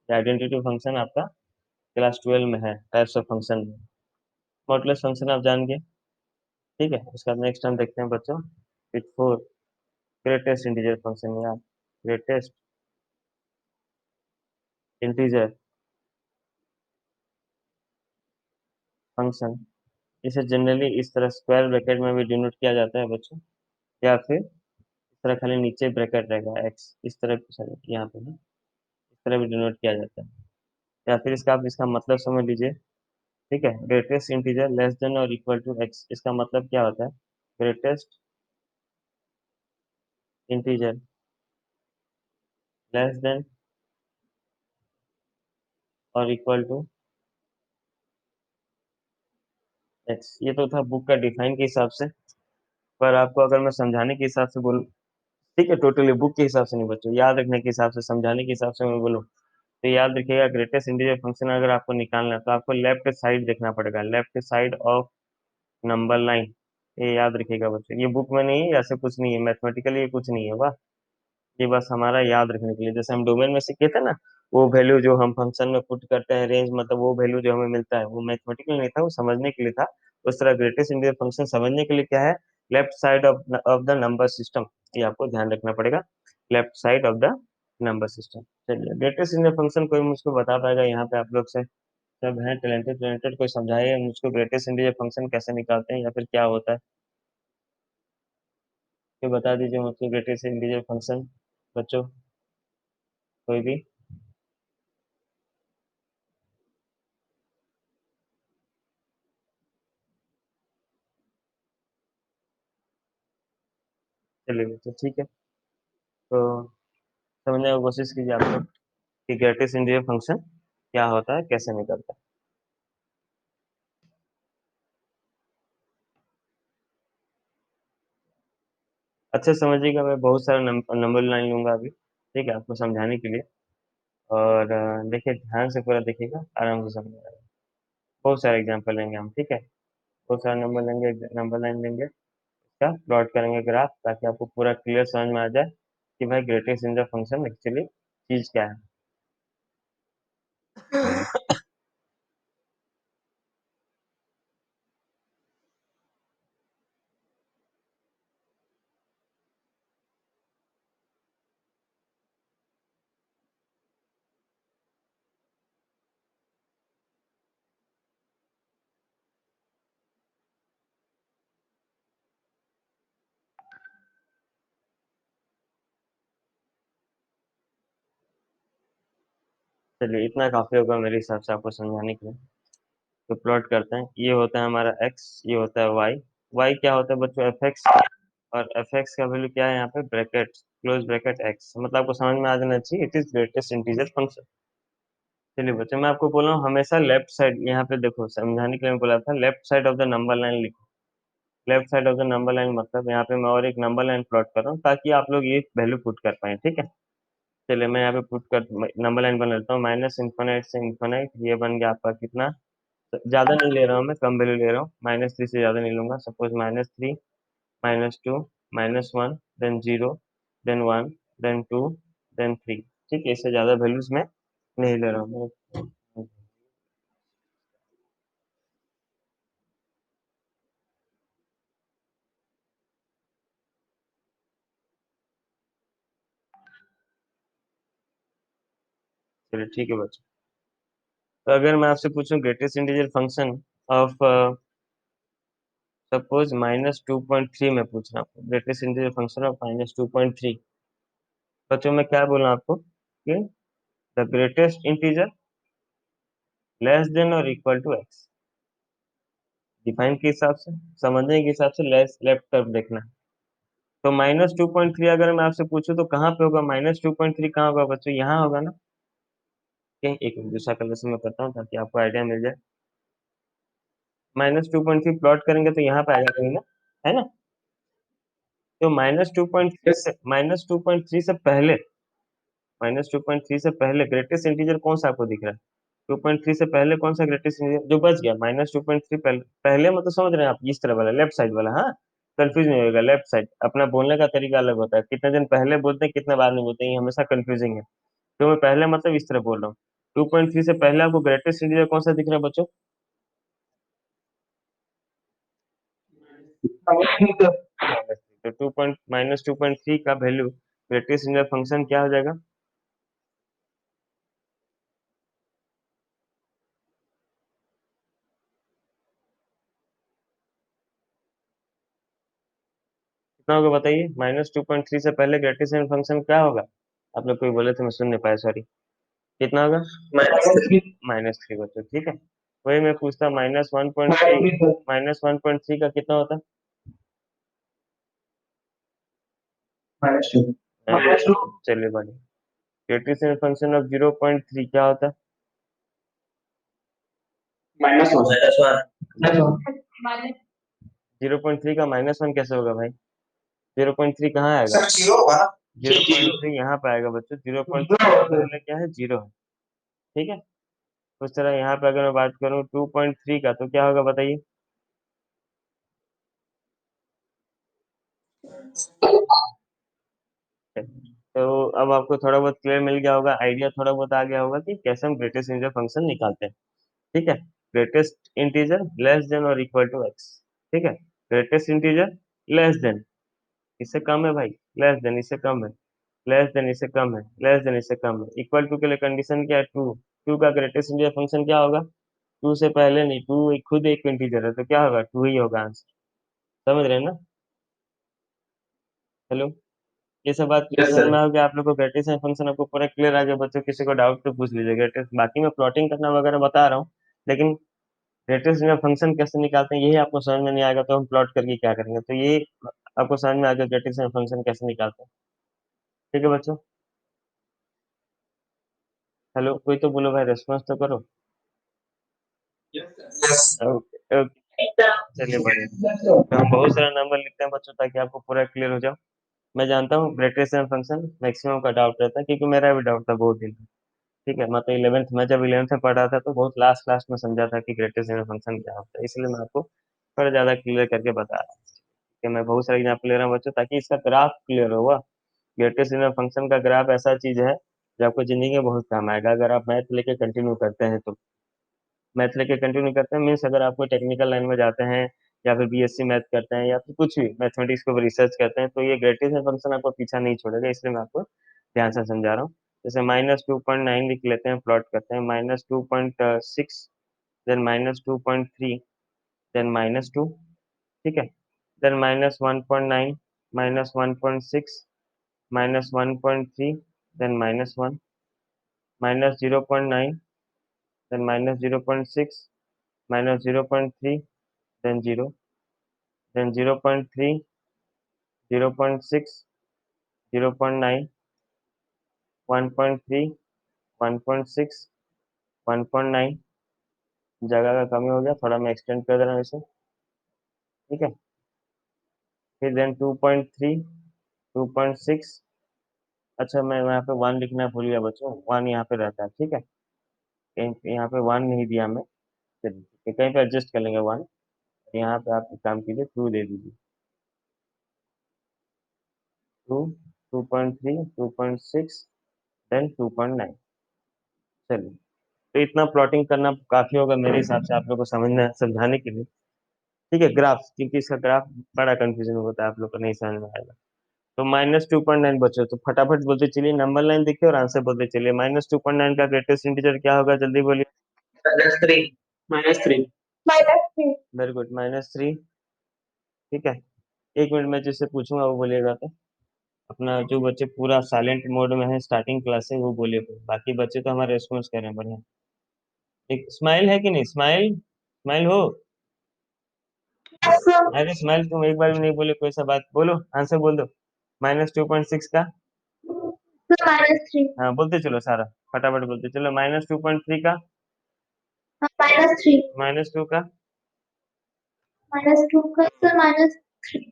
आइडेंटिटी फंक्शन आपका क्लास 12 में है, टाइप्स ऑफ फंक्शन में। मॉडुलस फंक्शन आप जान गए, ठीक है। उसके बाद नेक्स्ट हम देखते हैं बच्चों, with four greatest integer function या ग्रेटेस्ट इंटीजर फंक्शन। इसे जनरली इस तरह स्क्वायर ब्रैकेट में भी डिनोट किया जाता है बच्चों, या फिर इस तरह खाली नीचे ब्रैकेट रहेगा एक्स, इस तरह sorry, यहाँ पे ना, इस तरह भी डिनोट किया जाता है। या फिर इसका आप इसका मतलब समझ लीजिए, ठीक है। ग्रेटेस्ट इंटीजर लेस देन और इक्वल टू एक्स, इसका मतलब क्या होता है? ग्रेटेस्ट इंटीजर लेस देन और इक्वल टू एक्स। ये तो था बुक का डिफाइन के हिसाब से, पर आपको अगर मैं समझाने के हिसाब से बोलूँ, ठीक है, टोटली बुक के हिसाब से नहीं बच्चों, याद रखने के हिसाब से, समझाने के हिसाब से मैं बोलूँ, तो याद रखिएगा, ग्रेटेस्ट इंटीजर फंक्शन अगर आपको निकालना है तो आपको लेफ्ट साइड देखना पड़ेगा, left side of number line. ये याद रखिएगा बच्चों, ये बुक में नहीं है, ऐसे कुछ नहीं है, मैथमेटिकली ये कुछ नहीं है, वाह। ये बस हमारा याद रखने के लिए, जैसे हम डोमेन में सीखे थे ना, वो वैल्यू जो हम फंक्शन में पुट करते हैं, रेंज मतलब वो वैल्यू जो हमें मिलता है, वो मैथमेटिकल नहीं था, वो समझने के लिए था। उस तरह ग्रेटेस्ट इंटीजर फंक्शन समझने के लिए क्या है, left side of the number system, ये आपको ध्यान रखना पड़ेगा, left side of the number system. चलिए, ग्रेटेस्ट इंटीजर फंक्शन कोई मुझको बता पाएगा यहाँ पे? आप लोग से सब हैं टैलेंटेड टैलेंटेड, कोई समझाइए मुझको ग्रेटेस्ट इंटीजर फंक्शन कैसे निकालते हैं या फिर क्या होता है। ये बता दीजिए मुझको ग्रेटेस्ट इंटीजर फंक्शन बच्चों, कोई भी। चलिए बच्चों, ठीक है। तो समझने की कोशिश कीजिए आप लोग कि ग्रेटेस्ट इंटीजर फंक्शन क्या होता है, कैसे निकलता है। अच्छे से समझिएगा, मैं बहुत सारा नंबर लाइन लूंगा अभी, ठीक है, आपको समझाने के लिए। और देखिए, ध्यान से पूरा देखिएगा, आराम से समझ आएगा। बहुत सारे एग्जाम्पल लेंगे हम, ठीक है। बहुत सारे नंबर लेंगे, नंबर लाइन लेंगे, इसका प्लॉट करेंगे ग्राफ, ताकि आपको पूरा क्लियर समझ में आ जाए कि भाई ग्रेटेस्ट इंटीजर फंक्शन एक्चुअली चीज क्या है। चलिए, इतना काफी होगा मेरे हिसाब से आपको समझाने के लिए। तो प्लॉट करते हैं, ये होता है हमारा x, ये होता है y। y क्या होता है बच्चों? fx। और fx का वैल्यू क्या है यहाँ पे? ब्रैकेट क्लोज ब्रैकेट x, मतलब आपको समझ में आ जाना चाहिए, it is greatest integer function. चलिए बच्चों, मैं आपको बोल रहा हूँ हमेशा लेफ्ट साइड, यहाँ पे देखो समझाने के लिए मैं बोला था left side of the number line लिखो। Left side of the number line मतलब यहाँ पे मैं और एक नंबर लाइन प्लॉट कर रहा हूँ, ताकि आप लोग ये वैल्यू पुट कर पाए, ठीक है। चलिए, मैं यहाँ पे पुट कर नंबर लाइन बना लेता हूँ, माइनस इन्फिनाइट से इन्फिनाइट, ये बन गया आपका कितना? ज्यादा नहीं ले रहा हूँ मैं, कम वैल्यू ले रहा हूँ, -3 से ज्यादा नहीं लूंगा। Suppose -3, -2, -1, then 0, then 1, then 2, then 3, ठीक है। इससे ज्यादा वैल्यूज मैं नहीं ले रहा हूँ। चलिए ठीक है बच्चों। तो अगर मैं आपसे पूछूं greatest integer function of suppose -2.3 में पूछ रहा हूँ, ग्रेटेस्ट इंटीजर फंक्शन ऑफ -2.3, बच्चों मैं क्या बोल रहा हूँ आपको कि the greatest integer less than और इक्वल टू एक्स। डिफाइन के हिसाब से, समझने के हिसाब से लेफ्ट तरफ देखना है। तो -2.3 अगर मैं आपसे पूछूं तो कहाँ पे होगा? -2.3 कहाँ होगा बच्चों? यहाँ होगा ना? कहीं एक मिनट दूसरा कलर से मैं करता हूँ ताकि आपको आइडिया मिल जाए। -2.3 प्लॉट करेंगे तो यहाँ पे आएगा कहीं ना, है ना? तो -2.3 से ग्रेटेस्ट इंटीजर कौन सा आपको दिख रहा है? 2.3 से पहले कौन सा ग्रेटेस्ट इंटीजर जो बच गया? -2.3 पहले मतलब समझ रहे हैं आप? इस तरह वाला, लेफ्ट साइड वाला। हाँ, कंफ्यूज नहीं होगा। लेफ्ट साइड अपना बोलने का तरीका अलग होता है, कितने दिन पहले बोलते हैं कितने बाद में बोलते हैं, ये हमेशा कंफ्यूजिंग है। तो मैं पहले मतलब इस तरह बोल रहा हूँ। 2.3 से पहले आपको ग्रेटेस्ट इंटीजर कौन सा दिख रहा है बच्चों? तो -2.3 का वैल्यू ग्रेटेस्ट इंटीजर फंक्शन क्या हो जाएगा? कितना होगा बताइए? -2.3 से पहले ग्रेटेस्ट इंटीजर फंक्शन क्या होगा? आप लोग कोई बोले थे, मैं सुन नहीं पाया, सॉरी। कितना होगा? -3 बच्चों, ठीक है। वही मैं पूछता, -1.3 का कितना होता? चलिए बढ़िया। ग्रेटेस्ट फंक्शन ऑफ 0.3 क्या होता है? -1 0.3 का -1 कैसे होगा भाई? 0.3 कहाँ आएगा? सर जीरो होगा ना? 0.3 यहाँ पे आएगा बच्चों। 0.3 क्या है? जीरो है, ठीक है। उस तरह यहाँ पे अगर मैं बात करूँ 2.3 का तो क्या होगा बताइए? तो अब आपको थोड़ा बहुत क्लियर मिल गया होगा, आइडिया थोड़ा बहुत आ गया होगा कि कैसे हम ग्रेटेस्ट इंटीजर फंक्शन निकालते हैं, ठीक है। ग्रेटेस्ट इंटीजर लेस देन और इक्वल टू एक्स, ठीक है। ग्रेटेस्ट इंटीजर लेस देन, इससे कम है भाई, लेस देन इससे कम है, लेस देन इससे कम है, लेस देन इससे कम है, इक्वल टू के लिए कंडीशन क्या है? टू। टू का ग्रेटेस्ट इंटीजर फंक्शन क्या होगा? टू से पहले नहीं, टू खुद एक इंटीजर है तो क्या होगा? टू ही होगा आंसर। समझ रहे हैं ना? हेलो, ये सब बात यस समझ सर। में आ गया आप लोग को? ग्रेटेस्ट फंक्शन आपको पूरा क्लियर आ गया बच्चों? किसी को डाउट तो पूछ लीजिए। ग्रेटेस्ट बाकी मैं प्लॉटिंग करना वगैरह बता रहा हूँ, लेकिन ग्रेटेस्ट फंक्शन कैसे निकालते हैं यही आपको समझ में नहीं आएगा तो हम प्लॉट करके क्या करेंगे? तो ये आपको समझ में आ गया ग्रेटेस्ट फंक्शन कैसे निकालते हैं, ठीक है बच्चों? हेलो, कोई तो बोलो भाई, रेस्पॉन्स तो करो। यस। ओके ओके, चलिए बढ़िया। तो हम बहुत सारा नंबर लिखते हैं बच्चों ताकि आपको पूरा क्लियर हो जाए। मैं जानता हूँ ग्रेटेस्ट फंक्शन मैक्सिमम का डाउट रहता है, क्योंकि मेरा भी डाउट था बहुत दिन, ठीक है। मतलब 11th में, जब 11th में पढ़ रहा था तो बहुत लास्ट लास्ट में समझा था कि ग्रेटेस्ट फंक्शन क्या होता है, इसलिए मैं आपको थोड़ा ज्यादा क्लियर करके बता रहा हूँ कि मैं बहुत सारे एग्जाम्पल ले रहा हूँ बच्चों ताकि इसका ग्राफ क्लियर होगा। ग्रेटेस्ट फंक्शन का ग्राफ ऐसा चीज है जो आपको जिंदगी में बहुत काम आएगा अगर आप मैथ लेके कंटिन्यू करते हैं तो। मैथ लेके कंटिन्यू करते हैं मीन्स अगर आपको टेक्निकल लाइन में जाते हैं या फिर बीएससी मैथ करते हैं या फिर कुछ भी मैथमेटिक्स के ऊपर रिसर्च करते हैं तो ये ग्रेटेस्ट फंक्शन आपको पीछा नहीं छोड़ेगा, इसलिए मैं आपको ध्यान से समझा रहा हूँ। जैसे -2.9 लिख लेते हैं, प्लॉट करते हैं, -2.6, देन -2.3, देन -2, ठीक है। Then -1.9, -1.6, -1.3, then -1, -0.9, then -0.6, -0.3, then 0, then 0.3, 0.6, 0.9, 1.3, 1.6, 1.9। जगह का कमी हो गया, थोड़ा मैं एक्सटेंड कर दे रहा हूँ इसे, ठीक है। फिर देन 2.3, 2.6। अच्छा, मैं यहाँ पे 1 लिखना भूल गया बच्चों, 1 यहाँ पे रहता है, ठीक है। कहीं यहाँ पे 1 नहीं दिया मैं, चलिए कहीं पे एडजस्ट कर लेंगे 1। यहाँ पे आप एक काम कीजिए, 2 दे दीजिए। 2, 2.3, 2.6, देन 2.9। चलिए, तो इतना प्लॉटिंग करना काफी होगा मेरे हिसाब से आप लोग को समझना समझाने के लिए, ठीक है। ग्राफ, क्योंकि इसका ग्राफ बड़ा कंफ्यूजन होता है, आप लोग को नहीं समझ में आएगा। तो -2.9 बचे, तो फटाफट बोलते चलिए, नंबर लाइन देखिए और आंसर बोलते चलिए। -2.9 का ग्रेटेस्ट इंटीजर क्या होगा, जल्दी बोलिए। -3 -3 वेरी गुड, -3। ठीक है, 1 मिनट में जिससे पूछूंगा वो बोलिएगा। तो अपना जो बच्चे पूरा साइलेंट मोड में है स्टार्टिंग क्लास से वो बोलिए, बाकी बच्चे तो हमारे रेस्पॉन्स कर रहे हैं बढ़िया। एक स्माइल है कि नहीं, स्माइल स्माइल हो। अरे स्माइल, तुम एक बार भी नहीं बोले, कोई सा बात बोलो, आंसर बोल दो। -2.6 का। -3 हाँ बोलते चलो सारा, फटाफट बोलते चलो। -2.3 का। -3 -2 का। -2 का सर -3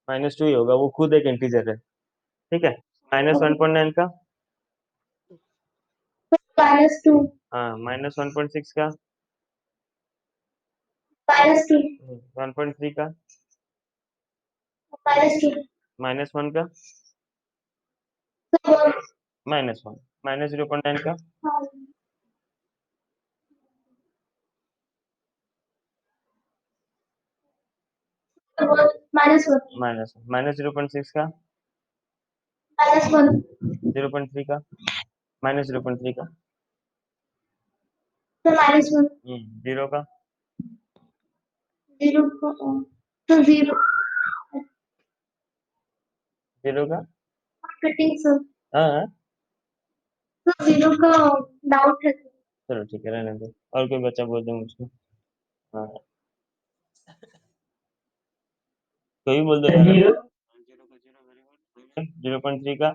-2 ही होगा, वो खुद एक इंटीजर है। ठीक है, -1.9 का। -2 हाँ, -1.6 का। -2 1.3 का। -2 -1 का। -1 -0.9 का। -1 -0.6 का। -1 0.3 का। -0.3 का। सर -1 0 का। 0 का सर 0 0 का। कटिंग सर हाँ हाँ। सर 0 का डाउट है चलो ठीक है, रहने दो, और कोई बच्चा बोल दो मुझको। हाँ, कोई भी बोल दो यार। 0 0 का 0, वेरी गुड। 0.3 का।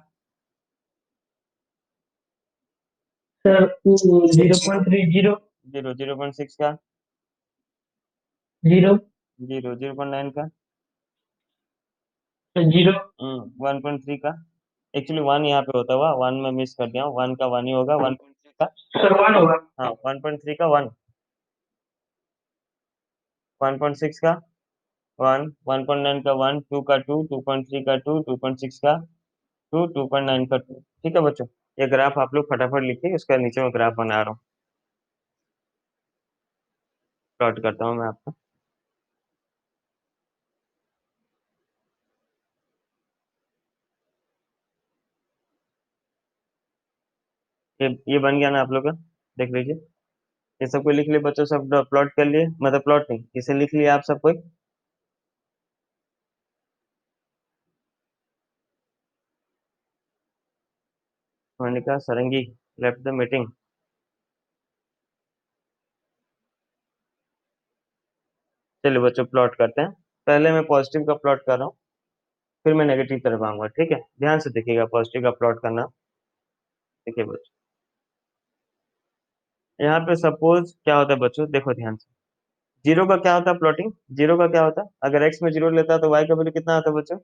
सर 0.30 0, 0.6 का। 0 0, 0.9 का। 0 1.3 का। एक्चुअली 1 यहाँ पे होता हुआ, 1 में मिस कर दिया हूँ, 1 का 1 ही होगा। 1.3 का। सर 1 होगा हाँ, 1.3 का 1। 1.6 का 1। 1.9 का 1। 2 का 2। 2.3 का 2। 2.6 का 2। 2.9 का 2। ठीक है बच्चों, ये ग्राफ आप लोग फटाफट लिखिए, उसका नीचे में ग्राफ बना रहा हूँ, प्लॉट करता हूँ मैं आपको। ये बन गया ना आप लोग का, देख लीजिए। ये सबको लिख लिए बच्चों, सब प्लॉट कर लिए, मतलब प्लॉट नहीं, इसे लिख लिया आप सब कोई। Monika Sarangi left the meeting. चलिए बच्चों प्लॉट करते हैं। पहले मैं पॉजिटिव का प्लॉट कर रहा हूँ, फिर मैं नेगेटिव तरफ आऊंगा। ठीक है, ध्यान से देखिएगा पॉजिटिव का प्लॉट करना। देखिए बच्चों, यहाँ पे सपोज क्या होता है बच्चों, देखो ध्यान से। जीरो का क्या होता है प्लॉटिंग, जीरो का क्या होता है, अगर एक्स में जीरो लेता है तो वाई का वैल्यू कितना आता है बच्चों।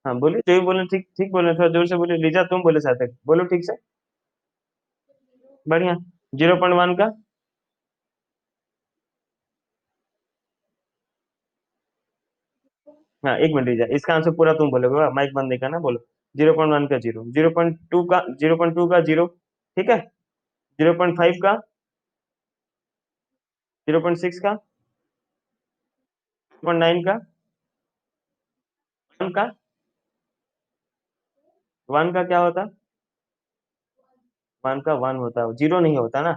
हाँ बोलिए, जो भी बोले ठीक ठीक बोले, थोड़ा जोर से बोलिए। लीजा तुम बोले साथ में, बोलो ठीक से, बढ़िया। 0.1 का। हाँ, 1 मिनट लीजा, इसका आंसर पूरा तुम बोलोगे, माइक बंद नहीं करना, बोलो। 0.1 का 0। 0.2 का 0.2 का 0। ठीक है। 0.5 का। 0.6 का। 0.9 का। 1 का। 1 का क्या होता है, 1 का 1 होता है, जीरो नहीं होता ना।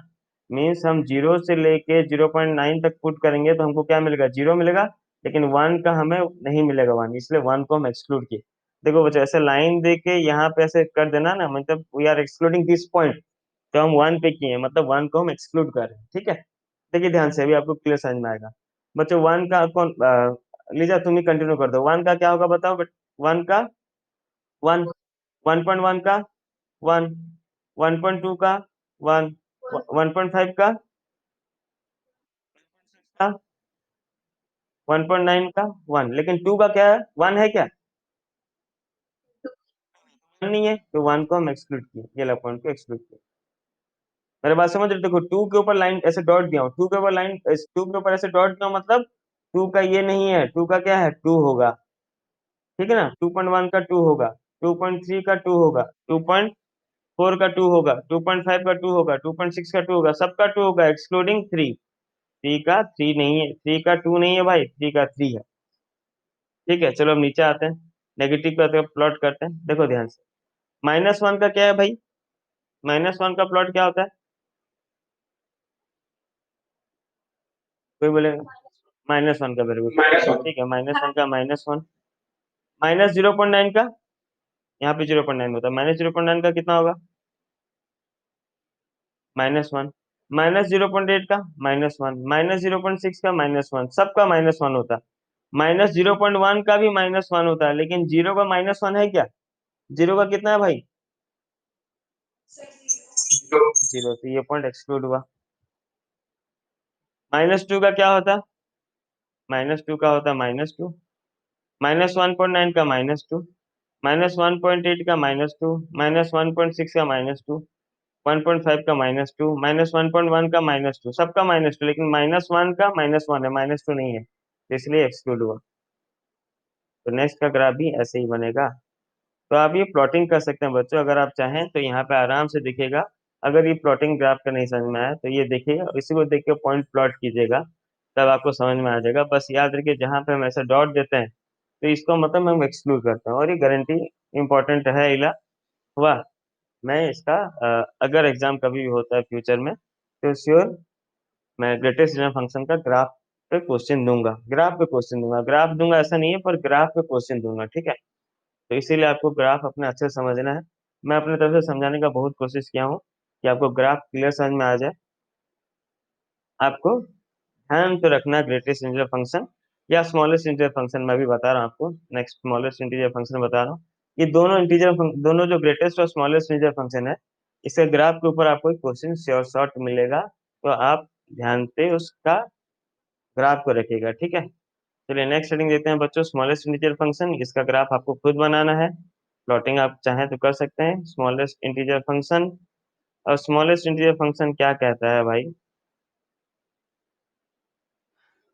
मीन्स हम जीरो से लेके 0.9 तक पुट करेंगे तो हमको क्या मिलेगा, जीरो मिलेगा। लेकिन 1 का हमें नहीं मिलेगा 1, इसलिए 1 को हम एक्सक्लूड किए। देखो बच्चों, ऐसे लाइन दे के यहाँ पे ऐसे कर देना ना, मतलब we are excluding this point, तो हम 1 पे किए, मतलब 1 को हम एक्सक्लूड कर रहे हैं। ठीक है, देखिए ध्यान से, अभी आपको क्लियर समझ में आएगा। बच्चों 1 का कौन, लीजा तुम ही कंटिन्यू कर दो। 1 का क्या होगा बताओ, बट 1 का 1। 1.1 का 1। 1.2 का 1। 1.5 का 1.9 का 1। लेकिन 2 का क्या है, 1 है क्या, 1 नहीं है, तो 1 को हम एक्सक्लूड किए, ये ला पॉइंट को एक्सक्लूड किए। मेरे बात समझ रहे हो? देखो 2 के ऊपर लाइन ऐसे डॉट दिया हूँ, 2 के ऊपर लाइन, 2 के ऊपर ऐसे डॉट दिया हूँ, मतलब 2 का ये नहीं है, 2 का क्या है, 2 होगा। ठीक है ना, 2.1 का 2 होगा। 2.3 का 2 होगा। 2.4 का 2 होगा। 2.5 का 2 होगा। 2.6 का 2 होगा, सबका 2 होगा एक्सक्लूडिंग 3। 3 का 3 नहीं है, 3 का 2 नहीं है भाई, 3 का 3 है। ठीक है, चलो अब नीचे आते हैं, नेगेटिव का तो प्लॉट करते हैं। देखो ध्यान से, -1 का क्या है भाई, -1 का प्लॉट क्या होता है, कोई बोलेगा? -1 का, वेरी गुड। -1 ठीक है, -1 का -1, -0.9 का, यहाँ पे 0.9 होता है, -0.9 का कितना होगा, -1, -0.8 का -1, -0.6 का -1, सबका -1 होता है। -0.1 का भी -1 होता है, लेकिन जीरो का -1 है क्या, जीरो का कितना है भाई, जीरो, तो ये पॉइंट एक्सक्लूड हुआ। -2 का क्या होता है, -2 का होता है -2, -1.9 का -2, -1.8 का -2, -1.6 का -2, 1.5 का -2, -1.1 का -2, सबका -2, लेकिन -1 का -1 है, -2 नहीं है, तो इसलिए एक्सक्लूड हुआ। तो नेक्स्ट का ग्राफ भी ऐसे ही बनेगा। तो आप ये प्लॉटिंग कर सकते हैं बच्चों, अगर आप चाहें तो यहाँ पे आराम से दिखेगा। अगर ये प्लॉटिंग ग्राफ का नहीं समझ में आया तो ये देखिएगा, इसी को देख के पॉइंट प्लॉट कीजिएगा, तब आपको समझ में आ जाएगा। बस याद रखिए, जहाँ पे हम ऐसा डॉट देते हैं तो इसको मतलब हम एक्सक्लूड करते हैं, और ये गारंटी इंपॉर्टेंट है। इला हुआ, मैं इसका अगर एग्जाम कभी भी होता है फ्यूचर में, तो श्योर मैं ग्रेटेस्ट फंक्शन का ग्राफ पे क्वेश्चन दूंगा, ग्राफ पे क्वेश्चन दूंगा, ग्राफ दूंगा ऐसा नहीं है, पर ग्राफ पे क्वेश्चन दूंगा, ठीक है। तो इसीलिए आपको ग्राफ अपने अच्छे से समझना है। मैं अपने तरफ से समझाने का बहुत कोशिश किया हूँ कि आपको ग्राफ क्लियर समझ में आ जाए। आपको ध्यान तो रखना, ग्रेटेस्ट इंटीजर फंक्शन या स्मॉलेस्ट इंटीजर फंक्शन मैं भी बता रहा हूँ आपको, नेक्स्ट स्मॉलेस्ट इंटीजर फंक्शन बता रहा हूँ। ये दोनों दोनों जो ग्रेटेस्ट और स्मॉलेस्ट इंटीजर फंक्शन है, इसके ग्राफ के ऊपर आपको एक क्वेश्चन श्योर शॉर्ट मिलेगा, तो आप ध्यान से उसका ग्राफ को रखिएगा, ठीक है। चलिए नेक्स्ट हेडिंग देते हैं बच्चों, स्मॉलेस्ट इंटीजर फंक्शन। इसका ग्राफ आपको खुद बनाना है, प्लॉटिंग आप चाहें तो कर सकते हैं, स्मॉलेस्ट इंटीजर फंक्शन। और स्मॉलेस्ट इंटीजर फंक्शन क्या कहता है भाई,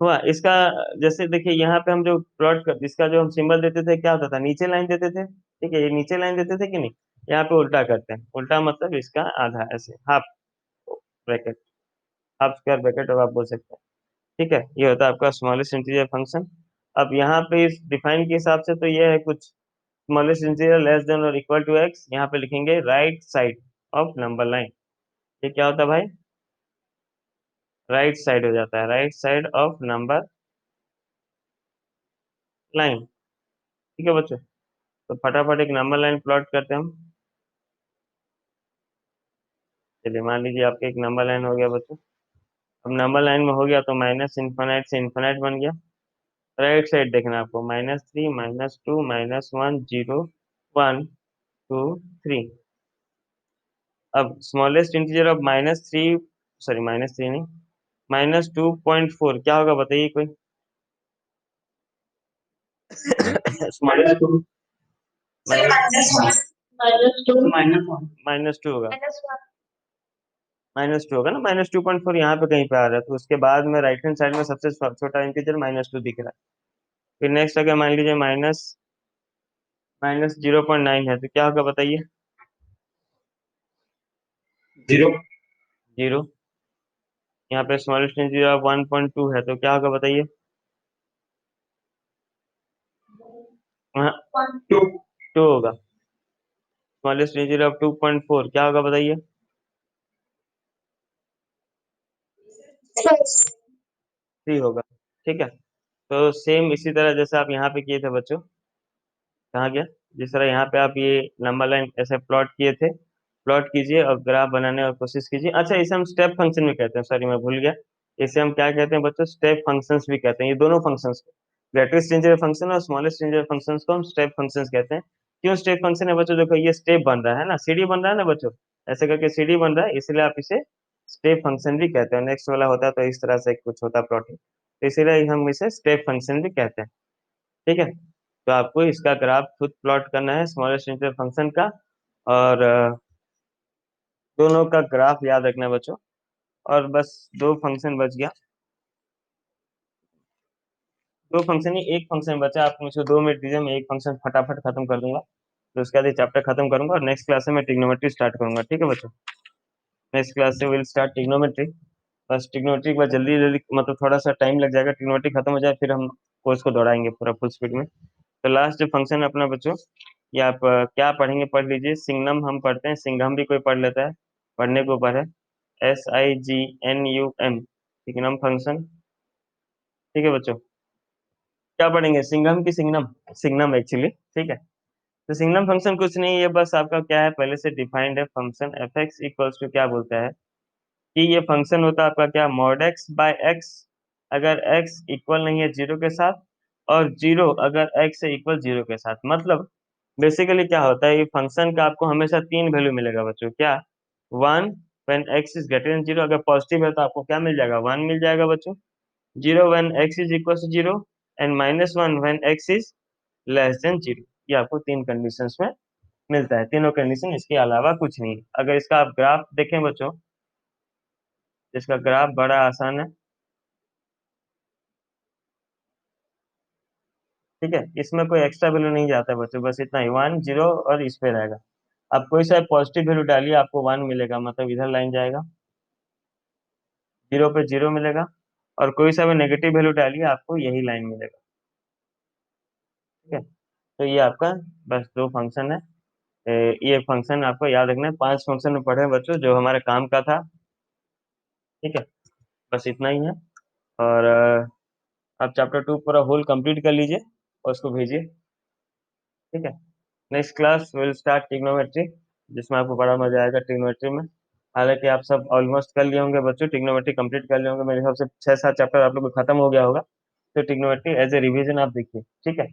हुआ इसका, जैसे देखिए यहाँ पे हम जो प्लॉट कर, इसका जो हम सिंबल देते थे क्या होता था, नीचे लाइन देते थे, ठीक है, ये नीचे लाइन देते थे कि नहीं, यहाँ पे उल्टा करते हैं, उल्टा मतलब इसका आधा, ऐसे half bracket, half square bracket अब आप बोल सकते हैं, ठीक है। ये होता है आपका स्मॉलेस्ट इंटीजर फंक्शन। अब यहाँ पे इस डिफाइन के हिसाब से तो ये है कुछ, स्मॉलेस्ट इंटीजर लेस देन और इक्वल टू x, यहाँ पे लिखेंगे right side of number line. ये क्या होता है भाई, राइट साइड हो जाता है, right side of number line, ठीक है बच्चों। तो फटाफट एक नंबर लाइन प्लॉट करते हैं हम। चलिए मान लीजिए आपके एक नंबर लाइन हो गया बच्चों। अब नंबर लाइन में हो गया तो माइनस इन्फिनाइट से इन्फिनाइट बन गया। राइट साइड देखना आपको, -3, -2, -1, 0, 1, 2, 3। अब स्मॉलेस्ट इंटीजर ऑफ -3, सॉरी -3 नहीं, -2.4 क्या होगा बताइए कोई। स्मॉलेस्ट -2 होगा, -2 होगा ना, -2.4 यहाँ पे कहीं पे आ रहा है, तो उसके बाद में राइट हैंड साइड में सबसे छोटा इंटीजर -2 दिख रहा है। फिर नेक्स्ट अगर मान लीजिए माइनस -0.9 है तो क्या होगा बताइए, 0 जीरो। यहाँ पे स्मॉलेस्ट इंटीजर 1.2 है तो क्या होगा बताइए, हाँ 2 2 होगा। स्मॉलेस्ट इंटीजर ऑफ 2.4 क्या होगा बताइए, 3 होगा, ठीक है। तो सेम इसी तरह जैसे आप यहाँ पे किए थे बच्चों, कहाँ गया, जिस तरह यहाँ पे आप ये नंबर लाइन ऐसे प्लॉट किए थे, प्लॉट कीजिए और ग्राफ बनाने की कोशिश कीजिए। अच्छा, इसे हम स्टेप फंक्शन भी कहते हैं, सॉरी मैं भूल गया, इसे हम क्या कहते हैं बच्चों, स्टेप फंक्शंस भी कहते हैं। ये दोनों फंक्शंस को, ग्रेटेस्ट इंटीजर फंक्शन और स्मॉलेस्ट इंटीजर फंक्शंस को हम स्टेप फंक्शंस कहते हैं। क्यों स्टेप फंक्शन है बच्चों, देखो ये स्टेप बन रहा है ना, सीढ़ी बन रहा है ना बच्चों, ऐसे करके सीढ़ी बन रहा है, इसलिए आप इसे स्टेप फंक्शन भी कहते हैं। नेक्स्ट वाला होता है तो इस तरह से कुछ होता है प्लॉटिंग, तो इसीलिए हम इसे स्टेप फंक्शन भी कहते हैं, ठीक है। तो आपको इसका ग्राफ खुद प्लॉट करना है स्मॉलेस्ट इंटीजर फंक्शन का, और दोनों का ग्राफ याद रखना है बच्चों। और बस दो फंक्शन बच गया, दो फंक्शन ही, एक फंक्शन बचा, आप मुझे 2 मिनट दीजिए, मैं एक फंक्शन फटाफट खत्म कर दूंगा, तो उसके बाद ये चैप्टर खत्म करूंगा और नेक्स्ट क्लास से मैं ट्रिग्नोमेट्री स्टार्ट करूंगा, ठीक है बच्चों। नेक्स्ट क्लास से विल स्टार्ट ट्रिग्नोमेट्री। बस ट्रिग्नोमेट्री के बाद जल्दी जल्दी मतलब थोड़ा सा टाइम लग जाएगा, ट्रिग्नोमेट्री खत्म हो जाए फिर हम कोर्स को दोहराएंगे पूरा फुल स्पीड में। तो लास्ट जो फंक्शन है अपना बच्चों, ये आप क्या पढ़ेंगे पढ़ लीजिए। सिंगनम हम पढ़ते हैं, सिंघम भी कोई पढ़ लेता है, पढ़ने के ऊपर है। SIGNUM, signum function. ठीक है बच्चों, क्या पढ़ेंगे, सिंघम की सिंगनम, सिंगनम एक्चुअली, ठीक है। तो सिंगनम फंक्शन कुछ नहीं, ये बस आपका क्या है, पहले से डिफाइंड है function f x equals to क्या बोलता है कि ये फंक्शन होता है आपका क्या, मॉड एक्स बाय एक्स, अगर एक्स इक्वल नहीं है जीरो के साथ, और जीरो अगर एक्स से इक्वल जीरो के साथ। मतलब बेसिकली क्या होता है, ये फंक्शन का आपको हमेशा तीन वैल्यू मिलेगा बच्चों, क्या, one when x is greater than zero, अगर पॉजिटिव है तो आपको क्या मिल जाएगा, वन मिल जाएगा बच्चों, zero when x is equal to zero, and minus one when x is less than zero. ये आपको तीन कंडीशंस में मिलता है, तीनों कंडीशन, इसके अलावा कुछ नहीं। अगर इसका आप ग्राफ देखें बच्चों, इसका ग्राफ बड़ा आसान है, ठीक है। इसमें कोई एक्स्ट्रा वैल्यू नहीं जाता है बच्चों, बस इतना ही, वन जीरो और इस पे रहेगा। आप कोई सा पॉजिटिव वैल्यू डालिए आपको वन मिलेगा, मतलब इधर लाइन जाएगा, जीरो पे जीरो मिलेगा, और कोई सा भी नेगेटिव वैल्यू डालिए आपको यही लाइन मिलेगा, ठीक है। तो ये आपका बस दो फंक्शन है। ये फंक्शन आपको याद रखना है, पांच फंक्शन में पढ़े बच्चों जो हमारे काम का था, ठीक है। बस इतना ही है। और आप चैप्टर टू पूरा होल कंप्लीट कर लीजिए और उसको भेजिए, ठीक है। Next class will start trigonometry, जिसमें आपको बड़ा मजा आएगा ट्रिग्नोमेट्री में। हालांकि आप सब ऑलमोस्ट कर लिए होंगे बच्चों, ट्रिग्नोमेट्री कंप्लीट कर लिए होंगे, मेरे हिसाब से 6-7 चैप्टर आप लोग को खत्म हो गया होगा। तो ट्रिग्नोमेट्री एज ए रिवीजन आप देखिए, ठीक है।